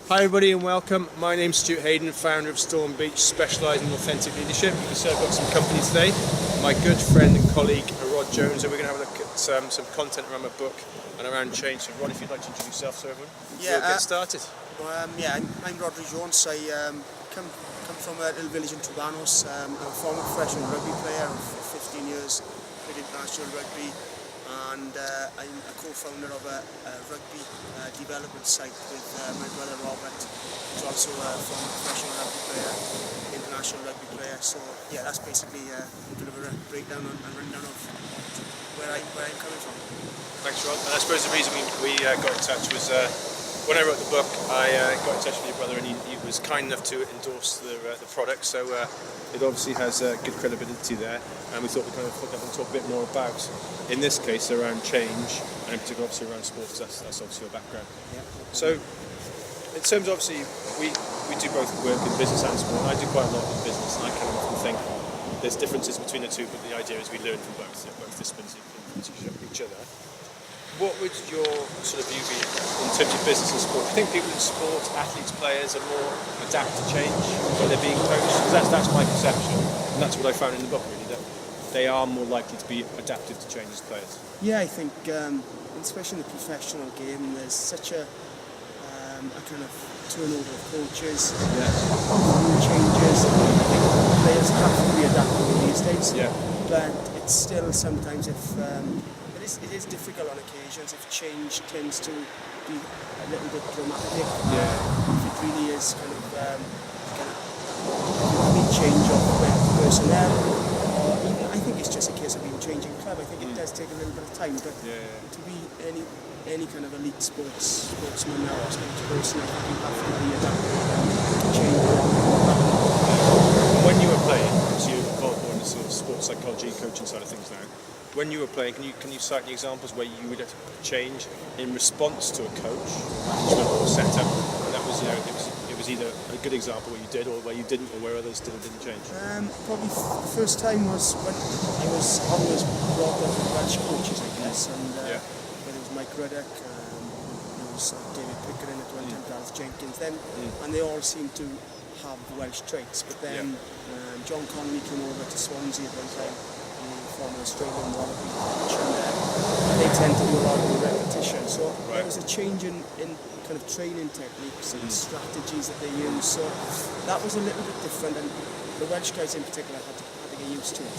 Hi everybody and welcome. My name's Stuart Haden, founder of Storm Beach, specialising in authentic leadership. So I've got some company today. My good friend and colleague Rod Jones, and we're going to have a look at some content around my book and around change. So Rod, if you'd like to introduce yourself to everyone, we'll get started. I'm Rod Jones. I come from a little village in Trebanos. I'm a former professional rugby player for 15 years, played international rugby, and I'm a co-founder of a rugby development site with my brother Robert, who's also a former professional rugby player, international rugby player. So yeah, that's basically a bit of a breakdown and rundown of where I'm coming from. Thanks, Rod. And I suppose the reason we got in touch was when I wrote the book, I got in touch with your brother, and he was kind enough to endorse the product. So it obviously has good credibility there, and we thought we'd kind of pick up and talk a bit more about, in this case, around change, and in particular, obviously, around sports. That's obviously your background. Yeah. So, in terms of, obviously, we do both work in business and sport, and I do quite a lot in business, and I kind of often think there's differences between the two, but the idea is we learn from both disciplines influence each other. What would your sort of view be in terms of business and sport? Do you think people in sport, athletes, players, are more adapt to change when they're being coached? Because that's my perception, and that's what I found in the book, really, that they are more likely to be adaptive to change as players. Yeah, I think, especially in the professional game, there's such a kind of turnover of coaches, rule changes. I think players have to be adaptable these days. Yeah. But it's still sometimes it is difficult on occasions if change tends to be a little bit dramatic. If it really is kind of complete change of personnel, or even I think it's just a case of being changing club. I think it does take a little bit of time, but to be any kind of elite sportsman or sportsperson, I think you have to be adaptable to change. When you were playing, so you're involved more in the sort of sports psychology, coaching side of things now. When you were playing, can you cite any examples where you would have to change in response to a coach, management, or setup? And that was, it was either a good example where you did, or where you didn't, or where others didn't change. Probably the first time was when I was always brought up with Welsh coaches, I guess, and whether it was Mike Ruddock, there was David Pickering at one time, Gareth Jenkins, and they all seemed to have the Welsh traits. But then John Connolly came over to Swansea at one time, former Australian wallaby coach, and they tend to do a lot of repetition. So there was a change in kind of training techniques and strategies that they use. So that was a little bit different, and the Welsh guys in particular had to get used to it.